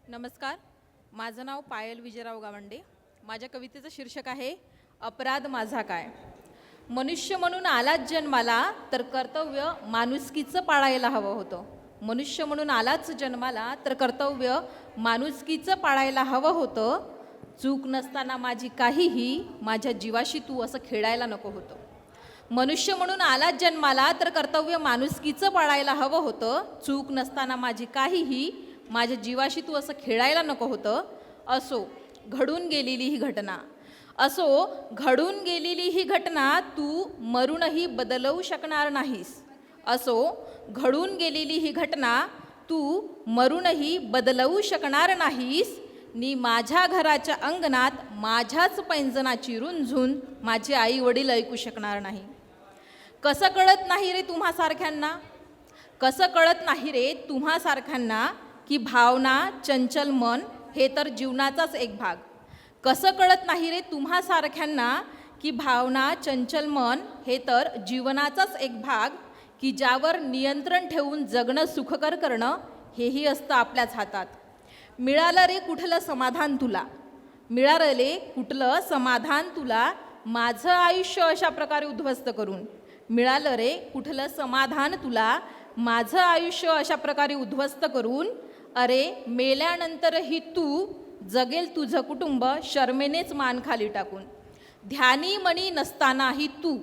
नमस्कार. माझं नाव पायल विजयराव गावंडे. माझ्या कवितेचं शीर्षक आहे अपराध माझा काय. मनुष्य म्हणून आलाच जन्माला तर कर्तव्य माणुसकीचं पाळायला हवं होतं. मनुष्य म्हणून आलाच जन्माला तर कर्तव्य माणुसकीचं पाळायला हवं होतं. चूक नसताना माझी काहीही माझ्या जीवाशी तू असं खेळायला नको होतं. मनुष्य म्हणून आलाच जन्माला तर कर्तव्य माणुसकीचं पाळायला हवं होतं. चूक नसताना माझी काहीही माझ्या जीवाशी तू असं खेळायला नको होतं. असो घडून गेलेली ही घटना, असो घडून गेलेली ही घटना तू मरूनही बदलवू शकणार नाहीस. असो घडून गेलेली ही घटना तू मरूनही बदलवू शकणार नाहीस. नी माझ्या घराच्या अंगणात माझ्याच पैंजनाची रुंझून माझे आई वडील ऐकू शकणार नाही. कसं कळत नाही रे तुम्हासारख्यांना, कसं कळत नाही रे तुम्हासारख्यांना की भावना चंचल मन हे तर जीवनाचाच एक भाग. कसं कळत नाही रे तुम्हासारख्यांना की भावना चंचल मन हे तर जीवनाचाच एक भाग. की ज्यावर नियंत्रण ठेवून जगणं सुखकर करणं हेही असतं आपल्याच हातात. मिळालं रे कुठलं समाधान तुला, मिळालं रे कुठलं समाधान तुला माझं आयुष्य अशा प्रकारे उद्ध्वस्त करून. मिळालं रे कुठलं समाधान तुला माझं आयुष्य अशा प्रकारे उद्ध्वस्त करून. अरे मेल्यानंतरही तू जगेल तुझं कुटुंब शर्मेनेच मान खाली टाकून. ध्यानी मनी नसतानाही तू,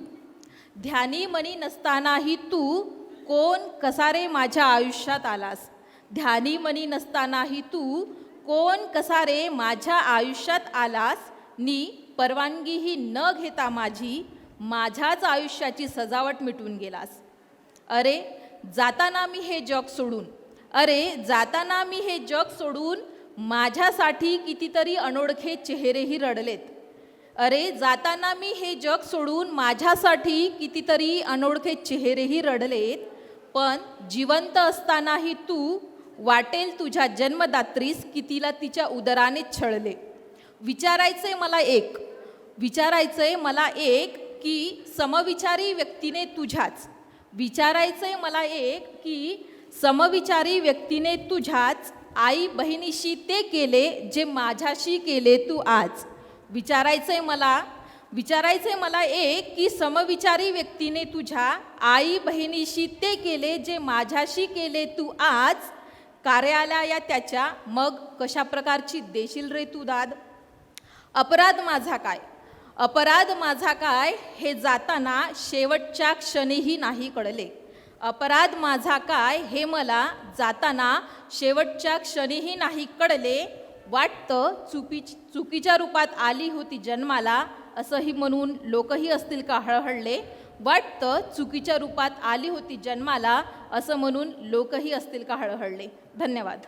ध्यानी मनी नसतानाही तू कोण कसा रे माझ्या आयुष्यात आलास. ध्यानी मनी नसतानाही तू कोण कसा रे माझ्या आयुष्यात आलास. नी परवानगीही न घेता माझ्याच आयुष्याची सजावट मिटून गेलास. अरे जाताना मी हे जग सोडून, अरे जाताना मी हे जग सोडून माझ्यासाठी कितीतरी अनोळखे चेहरेही रडलेत. अरे जाताना मी हे जग सोडून माझ्यासाठी कितीतरी अनोळखे चेहरेही रडलेत. पण जिवंत असतानाही तू वाटेल तुझ्या जन्मदात्रीस कितीला तिच्या उदराने छळले. विचारायचंय मला एक, विचारायचंय मला एक की समविचारी व्यक्तीने तुझ्याच, विचारायचंय मला एक की समविचारी व्यक्तीने तुझ्याच आई बहिणीशी ते केले जे माझ्याशी केले तू आज. विचारायचंय मला एक की समविचारी व्यक्तीने तुझ्या आई बहिणीशी ते केले जे माझ्याशी केले तू आज. कार्यालया त्याच्या मग कशा प्रकारची देशील रे तू दाद. अपराध माझा काय, अपराध माझा काय हे जाताना शेवटच्या क्षणीही नाही कळले. अपराध माझा काय हे मला जाताना शेवटच्या क्षणीही नाही कळले. वाटतं चुकीच्या रूपात आली होती जन्माला असंही म्हणून लोकही असतील का हळहळले. वाटतं चुकीच्या रूपात आली होती जन्माला असं म्हणून लोकही असतील का हळहळले. धन्यवाद.